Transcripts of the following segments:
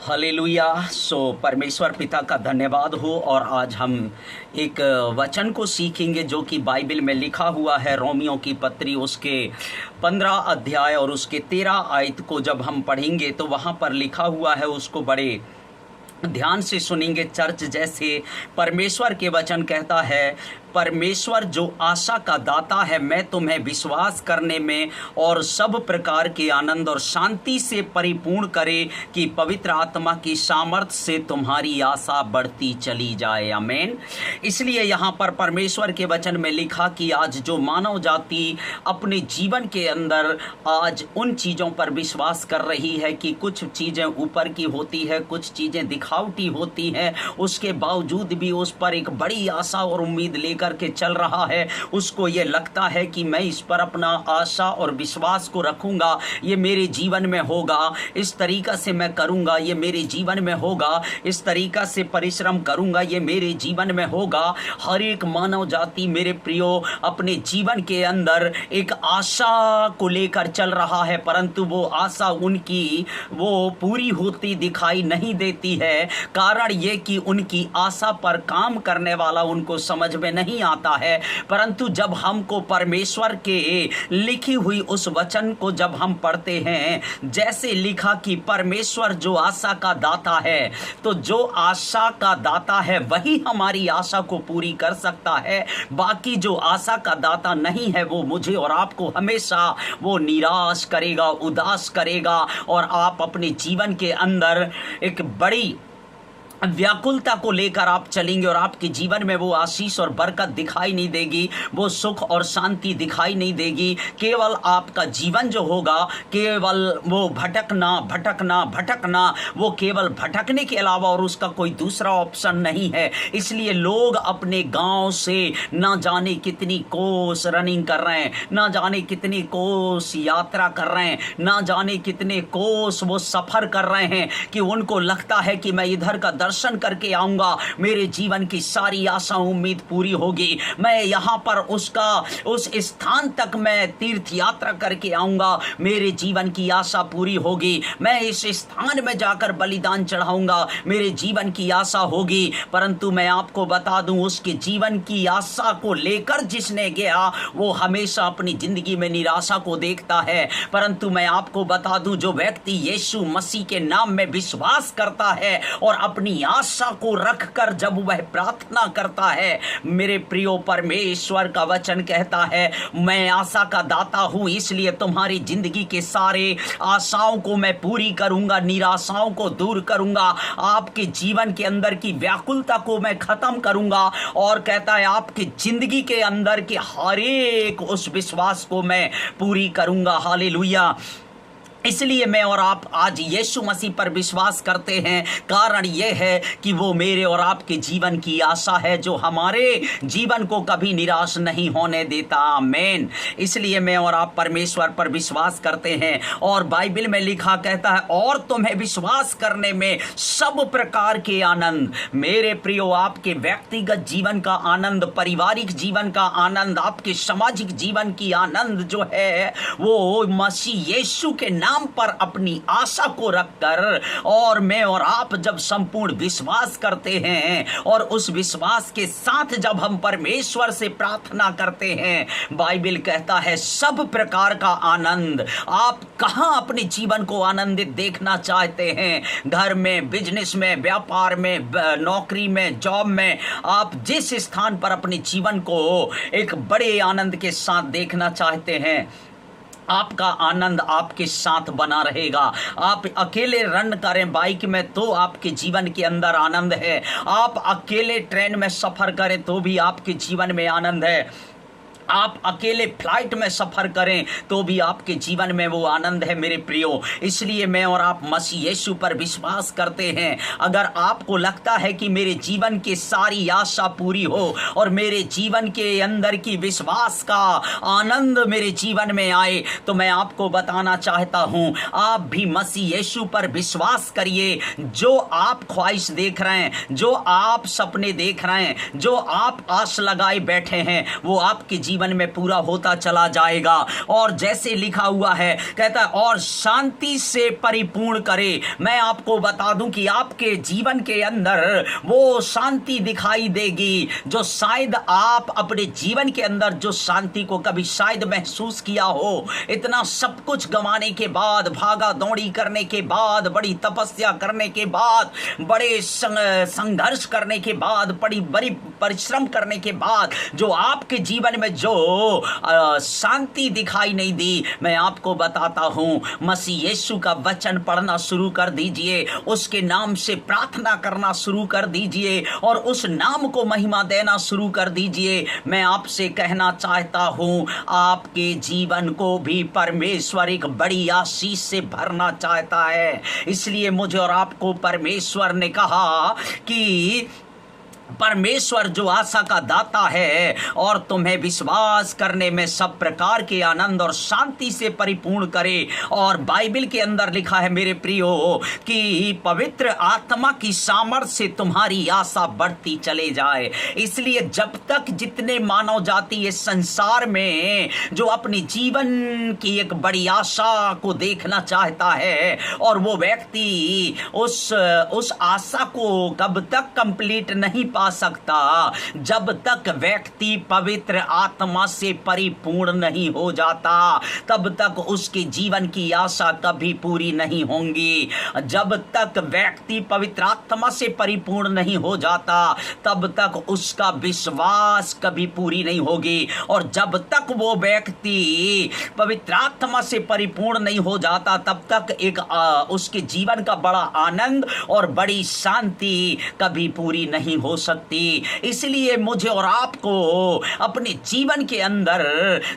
Hallelujah. परमेश्वर पिता का धन्यवाद हो। और आज हम एक वचन को सीखेंगे जो कि बाइबल में लिखा हुआ है। रोमियों की पत्री उसके 15 अध्याय और उसके 13 आयत को जब हम पढ़ेंगे तो वहाँ पर लिखा हुआ है, उसको बड़े ध्यान से सुनेंगे चर्च। जैसे परमेश्वर के वचन कहता है, परमेश्वर जो आशा का दाता है, मैं तुम्हें विश्वास करने में और सब प्रकार के आनंद और शांति से परिपूर्ण करे कि पवित्र आत्मा की सामर्थ्य से तुम्हारी आशा बढ़ती चली जाए। आमीन। इसलिए यहाँ पर परमेश्वर के वचन में लिखा कि आज जो मानव जाति अपने जीवन के अंदर आज उन चीज़ों पर विश्वास कर रही है कि कुछ चीज़ें ऊपर की होती है, कुछ चीज़ें दिखावटी होती हैं, उसके बावजूद भी उस पर एक बड़ी आशा और उम्मीद लेकर के चल रहा है। उसको ये लगता है कि मैं इस पर अपना आशा और विश्वास को रखूंगा, ये मेरे जीवन में होगा, इस तरीका से मैं करूंगा, ये मेरे जीवन में होगा, इस तरीका से परिश्रम करूंगा, ये मेरे जीवन में होगा। हर एक मानव जाति मेरे प्रियो अपने जीवन के अंदर एक आशा को लेकर चल रहा है, परंतु वो आशा उनकी वो पूरी होती दिखाई नहीं देती है। कारण ये कि उनकी आशा पर काम करने वाला उनको समझ में नहीं आता है। परंतु जब हमको परमेश्वर के लिखी हुई उस वचन को जब हम पढ़ते हैं, जैसे लिखा कि परमेश्वर जो आशा का दाता है, तो जो आशा का दाता है वही हमारी आशा को पूरी कर सकता है। बाकी जो आशा का दाता नहीं है वो मुझे और आपको हमेशा वो निराश करेगा, उदास करेगा, और आप अपने जीवन के अंदर एक बड़ी व्याकुलता को लेकर आप चलेंगे और आपके जीवन में वो आशीष और बरकत दिखाई नहीं देगी, वो सुख और शांति दिखाई नहीं देगी। केवल आपका जीवन जो होगा, केवल वो भटकना भटकना भटकना, वो केवल भटकने के अलावा और उसका कोई दूसरा ऑप्शन नहीं है। इसलिए लोग अपने गांव से ना जाने कितनी कोस रनिंग कर रहे हैं, ना जाने कितनी कोस यात्रा कर रहे हैं, ना जाने कितने कोस वो सफ़र कर रहे हैं कि उनको लगता है कि मैं इधर का दर्शन करके आऊंगा, मेरे जीवन की सारी आशा उम्मीद पूरी होगी, मैं यहाँ पर उस स्थान तक मैं तीर्थ यात्रा करके आऊंगा, मेरे जीवन की आशा पूरी होगी, मैं इस स्थान में जाकर बलिदान चढ़ाऊंगा, मेरे जीवन की आशा होगी। परंतु मैं आपको बता दूं, उसके जीवन की आशा को लेकर जिसने गया वो हमेशा अपनी जिंदगी में निराशा को देखता है। परंतु मैं आपको बता दूं, जो व्यक्ति यीशु मसीह के नाम में विश्वास करता है और अपनी आशा को रखकर जब वह प्रार्थना करता है, मेरे प्रियो परमेश्वर का वचन कहता है, मैं आशा का दाता हूं, इसलिए तुम्हारी जिंदगी के सारे आशाओं को मैं पूरी करूंगा, निराशाओं को दूर करूंगा, आपके जीवन के अंदर की व्याकुलता को मैं खत्म करूंगा। और कहता है आपकी जिंदगी के अंदर के हर एक उस विश्वास को मैं पूरी करूंगा। हालेलुया। इसलिए मैं और आप आज यीशु मसीह पर विश्वास करते हैं। कारण यह है कि वो मेरे और आपके जीवन की आशा है, जो हमारे जीवन को कभी निराश नहीं होने देता। आमीन। इसलिए मैं और आप परमेश्वर पर विश्वास करते हैं। और बाइबल में लिखा कहता है, और तुम्हें विश्वास करने में सब प्रकार के आनंद। मेरे प्रियो, आपके व्यक्तिगत जीवन का आनंद, पारिवारिक जीवन का आनंद, आपके सामाजिक जीवन की आनंद जो है वो मसीह यीशु के नाम पर अपनी आशा को रखकर, और मैं और आप जब संपूर्ण विश्वास करते हैं और उस विश्वास के साथ जब हम परमेश्वर से प्रार्थना करते हैं, बाइबल कहता है सब प्रकार का आनंद। आप कहां अपने जीवन को आनंदित देखना चाहते हैं? घर में, बिजनेस में, व्यापार में, नौकरी में, जॉब में, आप जिस स्थान पर अपने जीवन को एक बड़े आनंद के साथ देखना चाहते हैं, आपका आनंद आपके साथ बना रहेगा। आप अकेले रन करें बाइक में तो आपके जीवन के अंदर आनंद है, आप अकेले ट्रेन में सफ़र करें तो भी आपके जीवन में आनंद है, आप अकेले फ्लाइट में सफ़र करें तो भी आपके जीवन में वो आनंद है। मेरे प्रियो, इसलिए मैं और आप मसीह यीशु पर विश्वास करते हैं। अगर आपको लगता है कि मेरे जीवन की सारी आशा पूरी हो और मेरे जीवन के अंदर की विश्वास का आनंद मेरे जीवन में आए, तो मैं आपको बताना चाहता हूं, आप भी मसीह यीशु पर विश्वास करिए। जो आप ख्वाहिश देख रहे हैं, जो आप सपने देख रहे हैं, जो आप आस लगाए बैठे हैं, वो आपके जीवन में पूरा होता चला जाएगा। और जैसे लिखा हुआ है, कहता है और शांति से परिपूर्ण करे। मैं आपको बता दूं कि आपके जीवन के अंदर वो शांति दिखाई देगी जो शायद आप अपने जीवन के अंदर जो शांति को कभी शायद महसूस किया हो। इतना सब कुछ गंवाने के बाद, भागा दौड़ी करने के बाद, बड़ी तपस्या करने के बाद, बड़े संघर्ष करने के बाद, बड़ी परिश्रम करने के बाद जो आपके जीवन में जो शांति दिखाई नहीं दी, मैं आपको बताता हूं, मसीह यीशु का वचन पढ़ना शुरू कर दीजिए, उसके नाम से प्रार्थना करना शुरू कर दीजिए और उस नाम को महिमा देना शुरू कर दीजिए। मैं आपसे कहना चाहता हूं, आपके जीवन को भी परमेश्वर एक बड़ी आशीष से भरना चाहता है। इसलिए मुझे और आपको परमेश्वर ने कहा कि परमेश्वर जो आशा का दाता है और तुम्हें विश्वास करने में सब प्रकार के आनंद और शांति से परिपूर्ण करे। और बाइबल के अंदर लिखा है मेरे प्रियो कि पवित्र आत्मा की सामर्थ्य से तुम्हारी आशा बढ़ती चले जाए। इसलिए जब तक जितने मानव जाति इस संसार में जो अपनी जीवन की एक बड़ी आशा को देखना चाहता है और वो व्यक्ति उस आशा को कब तक कंप्लीट नहीं पा सकता, जब तक व्यक्ति पवित्र आत्मा से परिपूर्ण नहीं हो जाता, तब तक उसके जीवन की आशा कभी पूरी नहीं होंगी। जब तक व्यक्ति पवित्र आत्मा से परिपूर्ण नहीं हो जाता, तब तक उसका विश्वास कभी पूरी नहीं होगी। और जब तक वो व्यक्ति पवित्र आत्मा से परिपूर्ण नहीं हो जाता, तब तक एक उसके जीवन का बड़ा आनंद और बड़ी शांति कभी पूरी नहीं हो सकती। इसलिए मुझे और आपको अपने जीवन के अंदर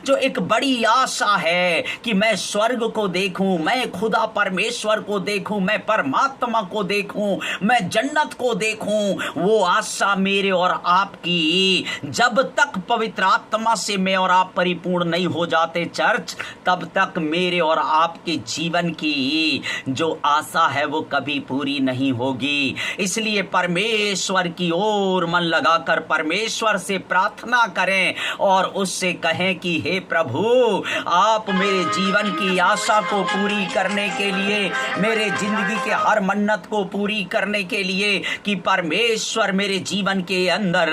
जो एक बड़ी आशा है कि मैं स्वर्ग को देखूं, मैं खुदा परमेश्वर को देखूं, मैं परमात्मा को देखूं, मैं जन्नत को देखूं, वो आशा मेरे और आपकी जब तक पवित्र आत्मा से मैं और आप परिपूर्ण नहीं हो जाते चर्च, तब तक मेरे और आपके जीवन की जो आशा है वो कभी पूरी नहीं होगी। इसलिए परमेश्वर की ओर मन लगाकर परमेश्वर से प्रार्थना करें और उससे कहें कि हे प्रभु, आप मेरे जीवन की आशा को पूरी करने के लिए, मेरे जिंदगी के हर मन्नत को पूरी करने के लिए, कि परमेश्वर मेरे जीवन के अंदर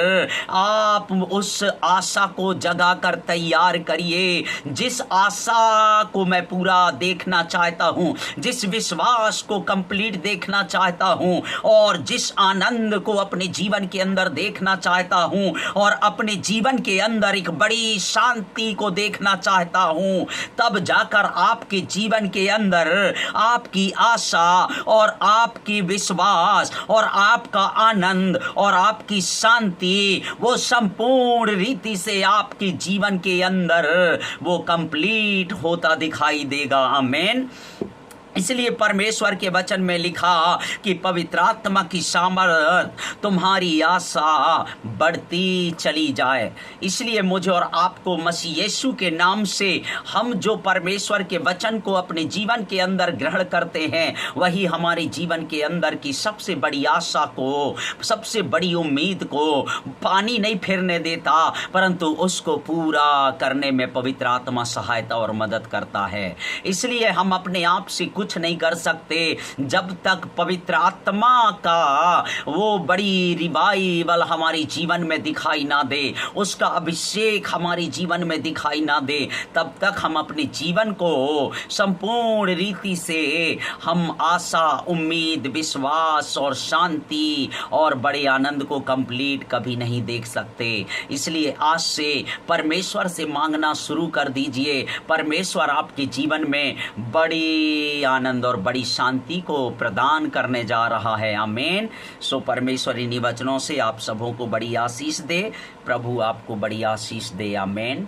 आप उस आशा को जगा कर तैयार करिए, जिस आशा को मैं पूरा देखना चाहता हूं, जिस विश्वास को कंप्लीट देखना चाहता हूं और जिस आनंद को अपने जीवन के अंदर देखना चाहता हूं और अपने जीवन के अंदर एक बड़ी शांति को देखना चाहता हूं, तब जाकर आपके जीवन के अंदर आपकी आशा और आपकी विश्वास और आपका आनंद और आपकी शांति वो संपूर्ण रीति से आपके जीवन के अंदर वो कंप्लीट होता दिखाई देगा। आमीन। इसलिए परमेश्वर के वचन में लिखा कि पवित्र आत्मा की सामर्थ तुम्हारी आशा बढ़ती चली जाए। इसलिए मुझे और आपको मसीह यीशु के नाम से हम जो परमेश्वर के वचन को अपने जीवन के अंदर ग्रहण करते हैं, वही हमारे जीवन के अंदर की सबसे बड़ी आशा को, सबसे बड़ी उम्मीद को पानी नहीं फिरने देता, परंतु उसको पूरा करने में पवित्र आत्मा सहायता और मदद करता है। इसलिए हम अपने आप से कुछ नहीं कर सकते जब तक पवित्र आत्मा का वो बड़ी रिवाइवल हमारे जीवन में दिखाई ना दे, उसका अभिषेक हमारे जीवन में दिखाई ना दे, तब तक हम अपने जीवन को संपूर्ण रीति से हम आशा, उम्मीद, विश्वास और शांति और बड़े आनंद को कंप्लीट कभी नहीं देख सकते। इसलिए आज से परमेश्वर से मांगना शुरू कर दीजिए। परमेश्वर आपके जीवन में बड़ी आनंद और बड़ी शांति को प्रदान करने जा रहा है। आमीन। सो परमेश्वर इन्हीं वचनों से आप सबों को बड़ी आशीष दे। प्रभु आपको बड़ी आशीष दे। आमीन।